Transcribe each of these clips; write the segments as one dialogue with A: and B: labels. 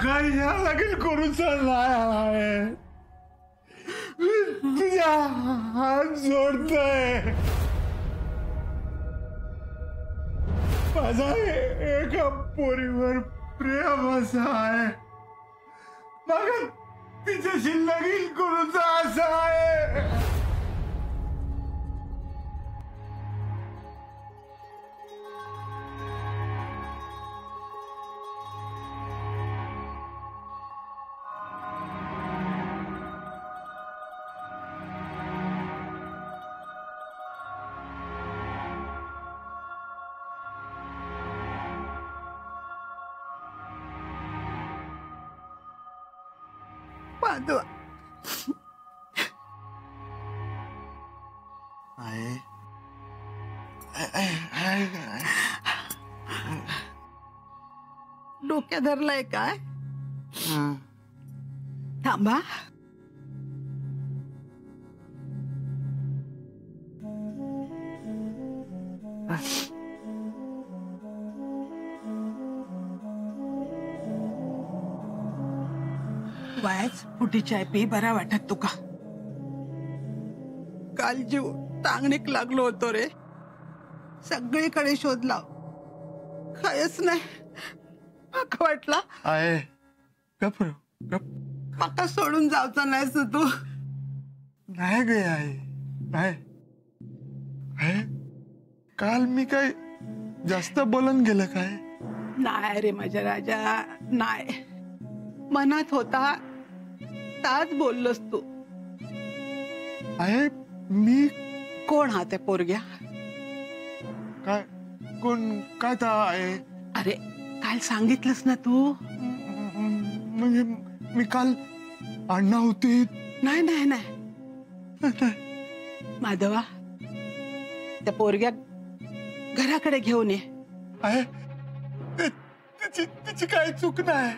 A: काही लगीन करूचा नाही. तुझ्या हात जोडतोय. माझा एका पोरीवर प्रेम असा आहे. मला तिच्याशी लगीन करूचा असा आहे.
B: माधवा डोक्या धरलाय काय? थांबा. वायच फुटी चाय पी, बरा वाटत तुका. काल जीव टांगणीक लागलो होतो रे. सगळीकडे शोधला, कायच नाही. माका वाटला
A: आहे गप गप.
B: माका सोडून जावचा नाहीस तू.
A: नाही गे आई, नाही. काल मी काय जास्त बोलून गेलं काय?
B: नाही रे माझ्या राजा, नाही. मनात होता ताच बोललोस तू.
A: आहे मी.
B: कोण हा त्या पोरग्या?
A: काय कोण काय ता आहे?
B: अरे काल सांगितलंस ना तू.
A: म्हणजे मी काल अण्णा होते.
B: नाही नाही नाही माधवा, त्या पोरग्या घराकडे घेऊन ये.
A: आहे तिची काही चूक नाही.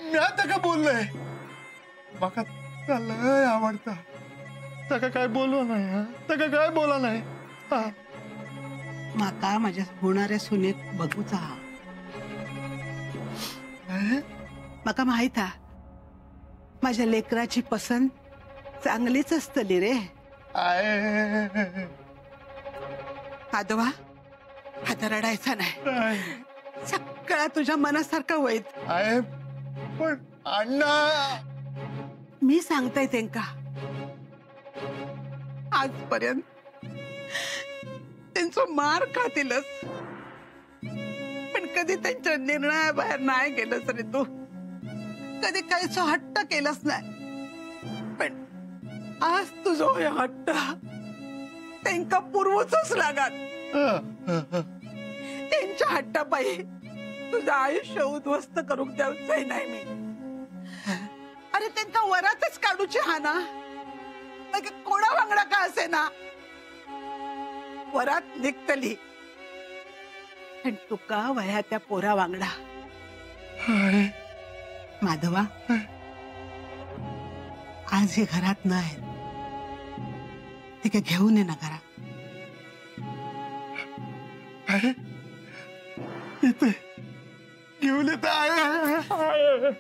A: मी आता का बोललोय? माका लय आवडता. तका काय बोलू नाही. तका काय बोला नाही.
B: माका माझ्या होणाऱ्या सुनेत बघूचा. माका माहित हा, माझ्या लेकराची पसंत चांगलीच असतली रे. माधवा, आता रडायचा नाही. सगळा तुझ्या मनासारखा होईल.
A: पण अण्णा,
B: मी सांगताय त्यांका, आजपर्यंत त्यांचं मार खातीलच, पण कधी त्यांच्या निर्णयाबाहेर नाही गेलंस रे तू. कधी काहीच हट्ट केलंच नाही. पण आज तुझं हट्ट त्यांका पुरवूच लागत. त्यांच्या हट्टापायी तुझं आयुष्य उद्ध्वस्त करून द्यायचंय नाही मी. अरे त्यांका वरातच काढूची हा ना. मग कोणा वांगडा का असे ना, वरात निघतली. पण तुका वया त्या पोरा वांगडा. माधवा, आज हे घरात नाही. ते काय घेऊन ये ना घरात.
A: येते घेऊन येत आहे.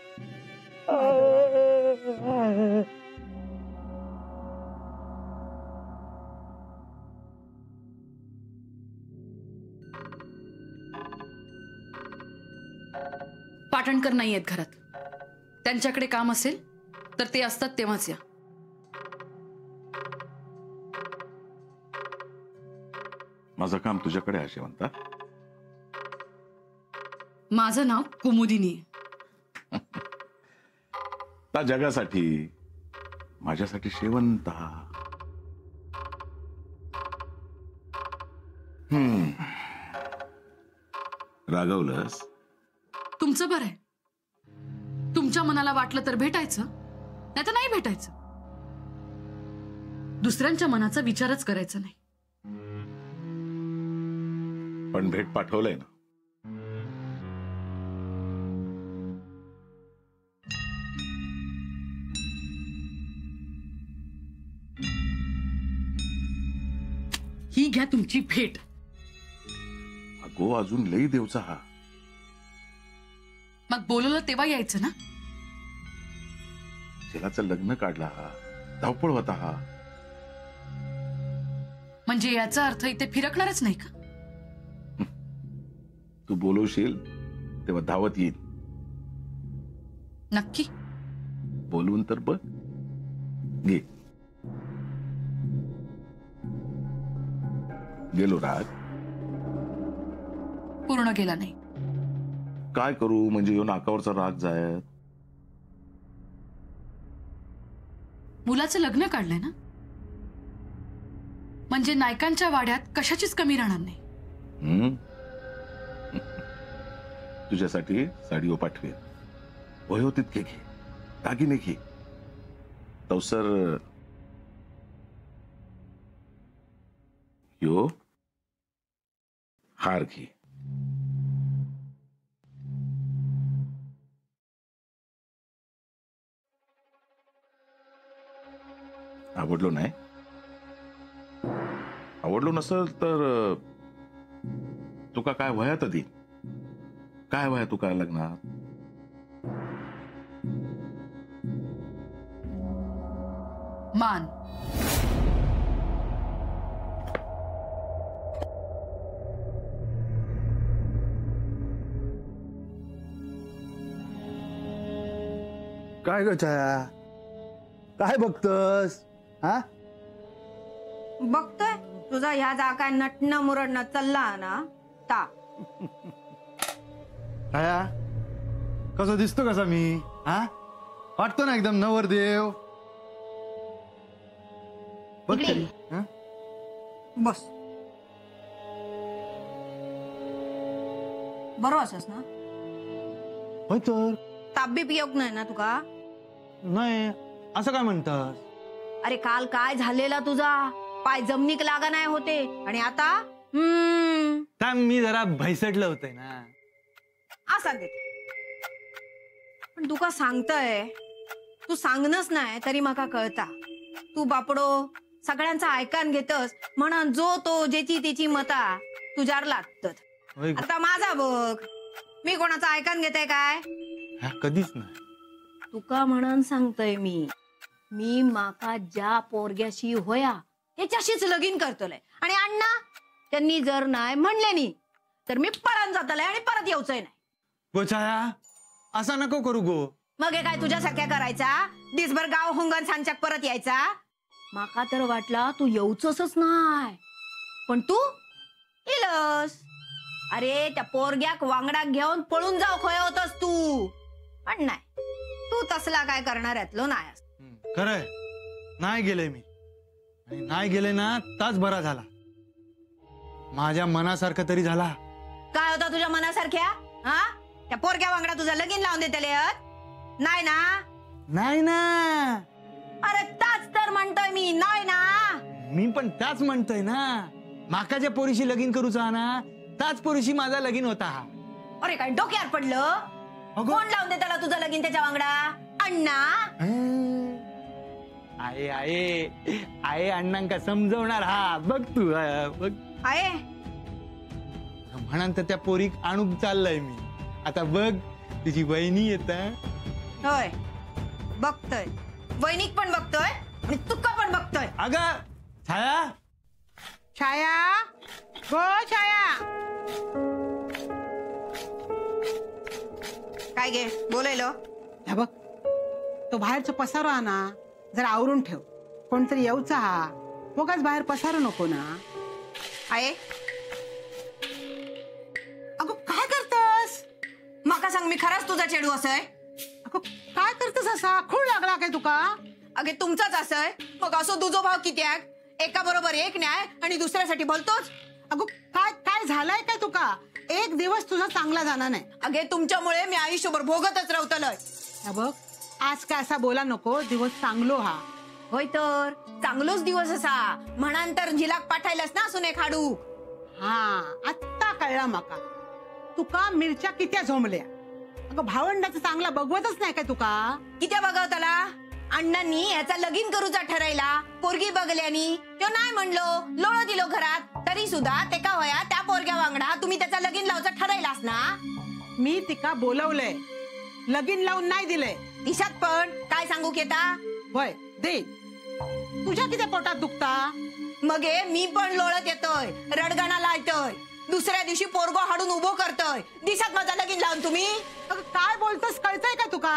C: पाटणकर नाही आहेत घरात. त्यांच्याकडे काम असेल तर ते असतात तेव्हाच या.
D: माझं काम तुझ्याकडे आहे शेवंता.
C: माझं नाव कुमुदिनी आहे.
D: त्या जगासाठी, माझ्यासाठी शेवंता. रागवलंस?
C: तुमचं बरं आहे. तुमच्या मनाला वाटलं तर भेटायचं, नाही तर नाही भेटायचं. दुसऱ्यांच्या मनाचा विचारच करायचा नाही.
D: पण भेट पाठवलंय ना.
C: ही घ्या तुमची भेट.
D: अगो, अजून लई देवचा हा.
C: मग बोलवलं तेव्हा यायचं ना.
D: शेलाचं लग्न काढला हा, धावपळ होता हा.
C: म्हणजे याचा अर्थ इथे फिरकणारच नाही का?
D: तू बोलवशील तेव्हा धावत येईल.
C: नक्की?
D: बोलवून तर बघ. घे. गेलो राग.
C: पूर्ण गेला नाही.
D: काय करू म्हणजे यो नाकावरचा राग जाय.
C: मुलाचं लग्न काढलंय ना, म्हणजे नायकांच्या वाड्यात कशाचीच कमी राहणार नाही.
D: तुझ्यासाठी साडीओ पाठवेल. वयो तितके घे, दागिने घे. तवसर यो हार घे. आवडलो नाही? आवडलो नसेल तर तुका काय वयात आधी काय वया तुका लग्नात?
C: मान.
E: काय ग छाया, काय बघतस? हा,
F: बघतोय तुझा ह्या जा काय नटणं मुरडणं चालला ना ता.
E: छाया कसं दिसतो कसा मी? हा, वाटतो ना एकदम नवरदेव. बघ
F: इकडे
E: तरी. हा?
F: बस बरो असस ना?
E: होय तर.
F: ताप बी पियोग नाही ना तुका?
E: नाही, असं काय म्हणतात?
F: अरे काल काय झालेला तुझा, पाय जमनीक लागा नाही होते आणि आता
E: मी जरा भैसटलं होतंय ना.
F: असा देत. पण तुका सांगतय, तू सांगनच नाही तरी माका कळता. तू बापडो सगळ्यांचा ऐकान घेतस म्हणून जो तो ज्याची त्याची मता तुझ्यावर लागतात.
E: होय ग.
F: आता माझा बघ, मी कोणाचा ऐकान घेतय काय?
E: हा, कधीच नाही.
F: तुका म्हणून सांगतोय मी माका ज्या पोरग्याशी होया त्याच्याशीच लगीन करतोय. आणि अण्णा त्यांनी जर नाही म्हणले तर मी पळून जातले आणि परत येऊचंय नाही.
E: गो छाया, असा नको करू गो.
F: मग हे काय तुझ्यासारख्या करायचा? दिसभर गाव हुंगण सांच्याक परत यायचा? माका तर वाटला तू येऊचच नाही, पण तू इलस. अरे त्या पोरग्याक वांगडाक घेऊन पळून जाऊ खोय होतस तू. पण नाही, तू तसला काय करणार यातलो नाही.
E: खरंय, नाही गेले मी. आणि नाही गेले ना ताच बरा झाला. माझ्या मनासारखं तरी झाला.
F: काय होता तुझ्या मनासारख्या? हा, त्या पोरग्या वांगडा तुझा लगीन लावून देतले नाही ना?
E: नाही ना.
F: अरे ताच तर म्हणतोय मी, नाही ना?
E: मी पण त्याच म्हणतोय ना. माका ज्या पोरीशी लगीन करूचा ना त्याच पोरीशी माझा लगीन होता हा.
F: अरे काय डोक्यावर पडलं? कोण लावून दे त्याला तुझं लगीन त्याच्या वांगडा? अण्णा?
E: आहे आहे आहे, अण्णांका समजवणार हा. बघ तू, बघ.
F: आहे
E: म्हणून तर त्या पोरीक आणूक चाललंय मी. आता बघ तुझी वहिनी येत.
F: होय, बघतोय. वैनिक पण बघतोय आणि तुका पण बघतोय.
E: अगं छाया,
B: छाया, गो छाया.
F: काय गे बोलायलो?
B: हे बघ, तो बाहेरचं पसारो आणा, जरा आवरून ठेव. कोणतरी येऊचा हा, उगाच बाहेर पसारू नको ना.
F: आहे
B: अगं काय करतस?
F: माका सांग, मी खराच तुझा चेडू असय?
B: अगं काय करतस असा? खूळ लागला काय तुका?
F: अगे तुमचाच असय. मग असो तुझो भाव कित्याक? एका बरोबर एक न्याय आणि दुसऱ्यासाठी बोलतोच.
B: अगं काय काय झालंय काय तुका? एक दिवस तुझा चांगला जाणार नाही.
F: अगे तुमच्यामुळे मी आयुष्यभर भोगतच राहतलोय.
B: हे बघ, आज काय असा बोला नको. दिवस चांगलो हा.
F: होय तर चांगलोच दिवस असा म्हणान तर झिलाक पाठायलास ना सुने खाडू.
B: हा, आत्ता कळला माका. तुका मिरच्या कित्या झोंबल्या. अगं भावंडाचं चांगला बघवतच नाही काय तुका?
F: कित्या बघवताला? अण्णांनी याचा लगीन करूचा ठरायला, पोरगी बघल्यानी तो नाही म्हणलो, लोळ दिलो घरात, तरी सुद्धा ते का होया त्या पोरग्या वांगडा तुम्ही त्याचा लगीन लावचा ठरायलास ना?
B: मी तिका बोलवलंय. लगीन लावून नाही दिले.
F: दिशात पण काय सांगू केता
B: होय दे. तुझ्या किती पोटात दुखता?
F: मग मी पण लोळत येतोय, रडगाणा लायतोय, दुसऱ्या दिवशी पोरगो हाडून उभो करतोय. दिशात माझा लगीन लावून तुम्ही
B: अगं काय बोलतोस कळतंय का तुका?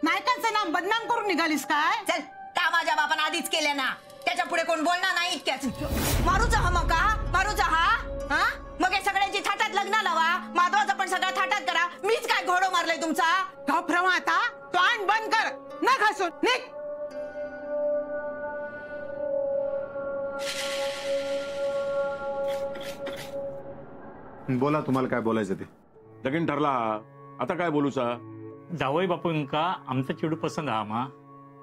B: नायकांचं नाम बदनाम करून निघालीस काय?
F: चल त्या माझ्या बापान आधीच केल्या ना, त्याच्या पुढे कोण बोलणार नाही इतक्याच. मारूचा हा मका मारूचा हा मग हे सगळ्यांची थाटात लग्न लावा, माधवाचं पण सगळं थाटात करा. मीच काय घोडो मारलाय तुमचा?
B: गप्रमा आता तो आण बंद कर ना घासून निघ.
E: बोला तुम्हाला काय बोलायचं ते.
D: लगीन ठरला आता काय बोलूचा.
G: जावई बापूंका आमचा चिडू पसंत हा मा.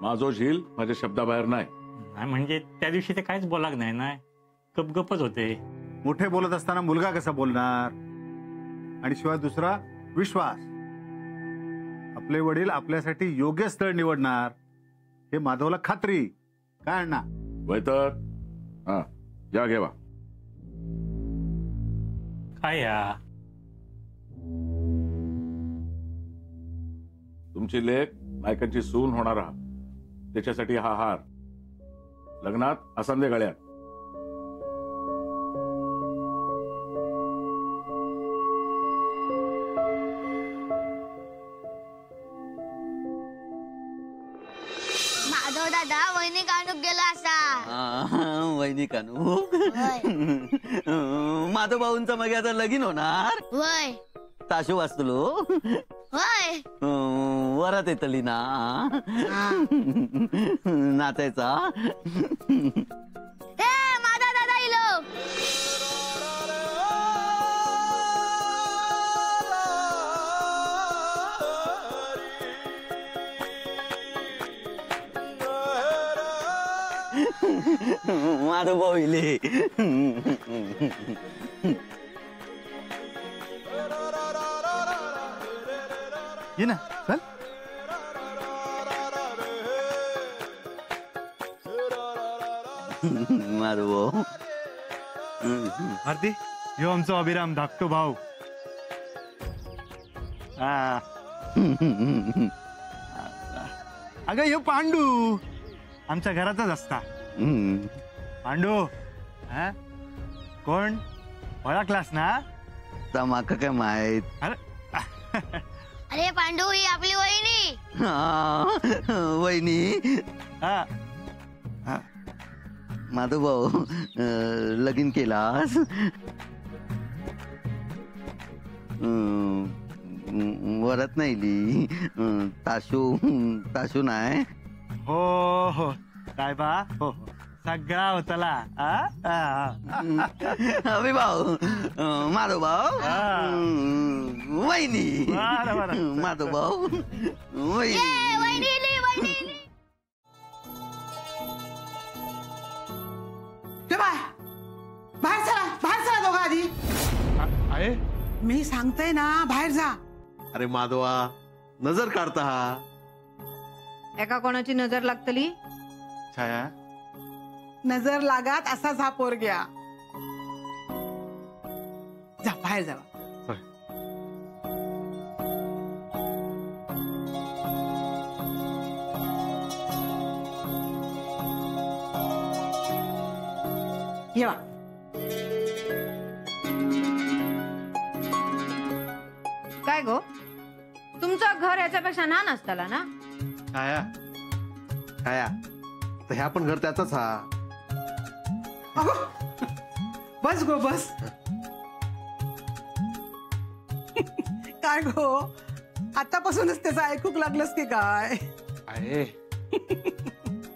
D: माझो झील माझ्या शब्दाबाहेर नाही.
G: नाही म्हणजे त्या दिवशी ते काहीच बोलाक नाही ना, गपगपच होते.
E: मोठे बोलत असताना मुलगा कसा बोलणार? आणि शिवाय दुसरा विश्वास. आपले वडील आपल्यासाठी योग्य स्थळ निवडणार हे माधवला खात्री. काय अण्णा?
D: वय तर हा या घेवा.
G: काय या
D: तुमची लेक नायकांची सून होणार आहात, त्याच्यासाठी हा हार. लग्नात असंदे गळ्यात.
H: माधव दादा वहिनी कानूक गेला असा.
I: वहिनी कानू माधव भाऊंचा मग आता लगीन होणार.
H: वय
I: ताशू वाचतलो.
H: वय
I: वरात येतली ना नाचायचा.
H: हे माधव दादा इलो.
I: माधव भाऊ इले.
E: ये ना चल.
I: माधव भाऊ
E: आरती यो आमचो अभिराम धाकटो भाऊ. हा अगं यो पांडू आमच्या घरातच असता. पांडू हा कोण ओळखलास ना?
I: माका काय माहित.
H: अरे पांडू ही आपली वहिनी.
I: वहिनी
E: हा
I: माधव भाऊ लगीन केलास? वरात नाही ताशू नाही.
E: हो हो साहेबा हो हो सगळा होतला.
I: अभि भाऊ माधव भाऊ वहिनी. माधव भाऊ वहिनी.
B: बाहेर चला बाहेर चला दोघा आधी.
E: आहे
B: मी सांगते ना बाहेर जा.
J: अरे माधवा नजर काढता हा.
F: एका कोणाची नजर लागतली?
E: छाया
B: नजर लागात असाच हा पोरग्या. जा बाहेर जा. येवा.
F: काय गो तुमचं घर याच्यापेक्षा लहान असताला ना?
E: छाया
J: काय तर ह्या पण घर त्याचाच हा.
B: बस गो बस. काय गो आतापासूनच त्याचं ऐकूक लागलंस की काय?
E: आहे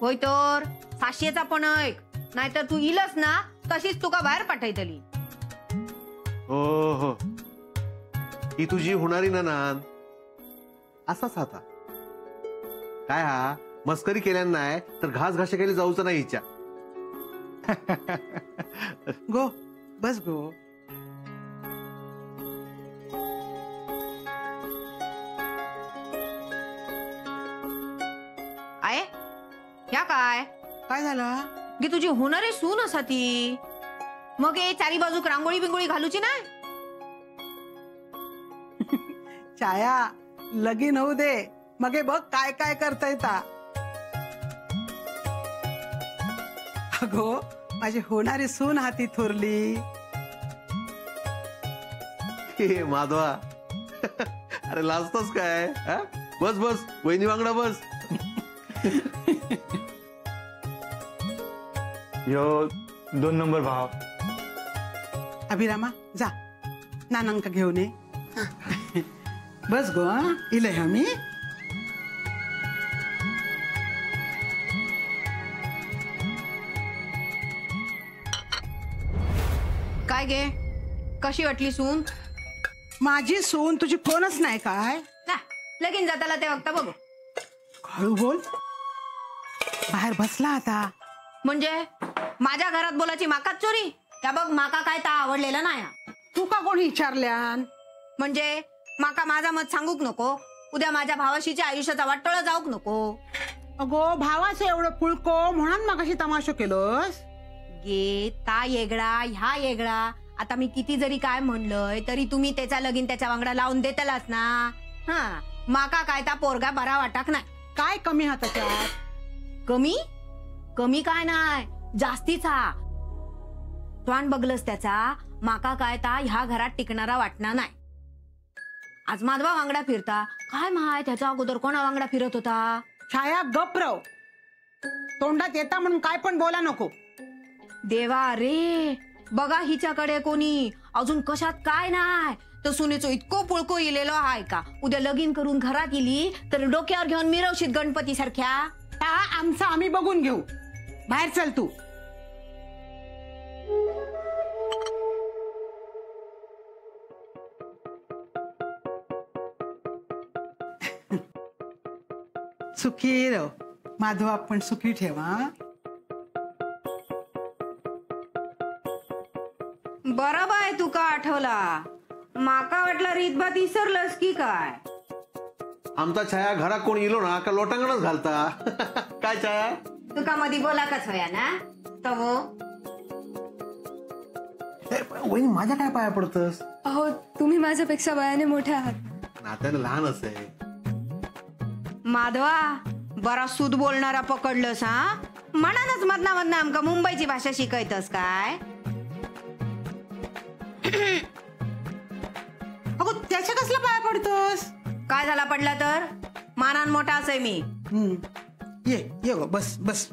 F: होय तर साशेचा पण ऐक, नाहीतर तू इलस ना तशीच तुका बाहेर पाठवतली.
J: हो हो ही तुझी होणारी ननांद असाच आता. काय हा मस्करी केल्या नाही तर घास घाशे केली जाऊच नाही हिच्या.
B: गो बस गो.
F: आहे ह्या काय
B: काय झालं?
F: गी तुझी होणारी सून असा ती. मग हे चारी बाजूक रांगोळी बिंगोळी घालूची नाही?
B: छाया लगीन होऊ दे मगे बघ काय काय करता येता. अगो माझी होणारी सून हाती थोरली.
J: हे माधवा अरे लाजतोस काय हा? बस बस वहिनी वांगडा बस.
K: यो 2 नंबर भाव.
B: अभिरामा जा नानांका घेऊन ये. बस गो इलय आम्ही.
F: काय गे कशी वाटली सून?
B: माझी सून तुझी कोणच नाही काय?
F: ना लगीन जाताला ते वक्त बघू.
B: हळू बोल. बाहेर बसला आता.
F: म्हणजे माझ्या घरात बोलायची माकाच चोरी? त्या बघ माका काय ता आवडलेलं नाही.
B: तू का कोणी विचारल्यान?
F: म्हणजे माका माझा मत सांगूक नको? उद्या माझ्या भावाशीच्या आयुष्याचा वाटोळा जाऊक नको?
B: अगो भावाचं एवढं पुळको म्हणून मग कशी तमाशा केलोस?
F: गे ता येगळा ह्या येगळा. आता मी किती जरी काय म्हणलंय तरी तुम्ही त्याचा लगीन त्याच्या वांगडा लावून देतलाच ना. हा माका काय ता पोरगा बरा वाटाक नाही.
B: काय कमी हा त्याच्यात?
F: कमी कमी काय नाही जास्तीचा. तोंड बघलस त्याचा. माका काय ता ह्या घरात टिकणारा वाटणार नाही. आज माधवा वांगडा फिरता काय माय त्याचा अगोदर कोणा वांगडा फिरत होता?
B: छाया गप्रव. तोंडात येता म्हणून काय पण बोला नको.
F: देवा रे बघा हिच्याकडे कोणी अजून कशात काय नाही तर सुनेचो इतको पुळको इलेलो हाय का? उद्या लगीन करून घरात येली तर डोक्यावर घेऊन मिरवशीत गणपती सारख्या.
B: आमचं आम्ही बघून घेऊ. बाहेर चल तू. सुखी रव माधवा पण सुखी ठेवा.
F: बरोबर आहे तू का आठवला. माका वाटला रीतभात विसरलंस की काय?
J: आमचा छाया घरात कोण इलो ना का लोटांगणच घालता. काय छाया
F: तुका मधी बोला कच होया ना तवो.
J: वहिनी माझ्या काय पाया पडतस?
L: अहो तुम्ही माझ्यापेक्षा वयाने मोठे आहात.
J: नात्याने लहान असे.
F: माधवा बरा सूद बोलणारा पकडलंस हा. म्हणानच मधना मधना आमका मुंबईची भाषा शिकायतस काय?
B: अगो त्याच्या कसला पाया पडतोस?
F: काय झाला पडला तर? मानान मोठा असे मी.
B: ये ये गो बस बस.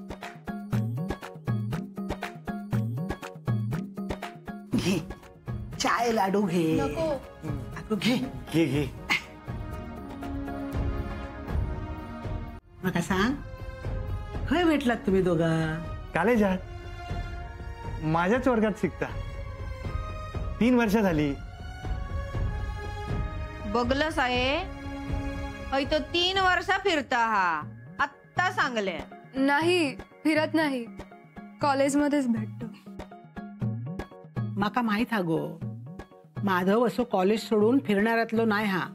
B: घे चाय लाडू घे. नको घे
K: घे घे.
B: मका सांग खय भेटलात तुम्ही दोघा?
K: कॉलेजात माझ्याच वर्गात शिकता. 3 वर्ष झाली.
F: बघलंस आहे तो 3 वर्ष फिरता हा. आत्ता सांगले.
L: नाही फिरत नाही कॉलेजमध्येच भेटतो.
B: माका माहित हा गो. माधव असो कॉलेज सोडून फिरणाऱ्यातलो नाही हा.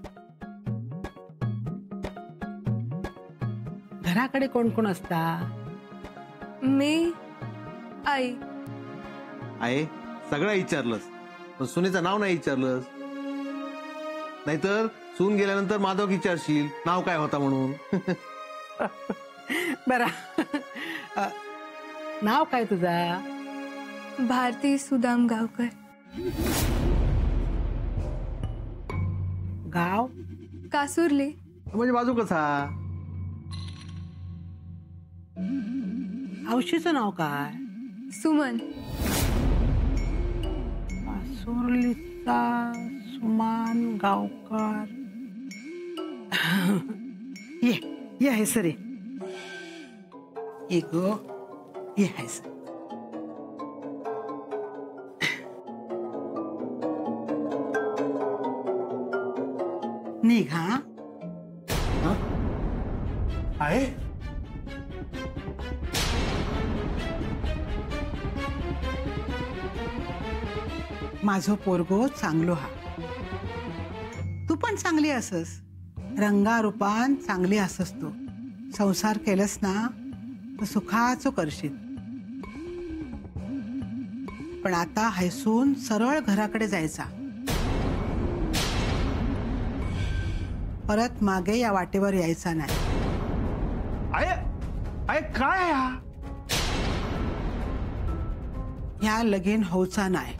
B: घराकडे कोण कोण असता?
L: मी आई.
J: आहे सगळं विचारलंस पण सुनेचं नाव नाही विचारलंस. नाहीतर सून गेल्यानंतर माधव विचारशील नाव काय होता म्हणून.
B: बरा नाव काय तुझा?
L: भारती सुदाम गावकर.
B: गाव?
L: कासुर्ली.
J: म्हणजे बाजू कसा?
B: हौशीचं नाव काय?
L: सुमन.
B: कासुर्लीचा सुमन गावकर. ये ये आहे सर. ये गो ये आहे सर. निघा.
K: आहे
B: माझो पोरगो चांगलो हा. तू पण चांगली असस. रंगा रूपान चांगली असस तू. संसार केलस ना तर सुखाचो करशील. पण आता हैसून सरळ घराकडे जायचा. परत मागे या वाटेवर यायचा नाही.
K: आय आय काय हा
B: ह्या लगीन होऊचा नाही.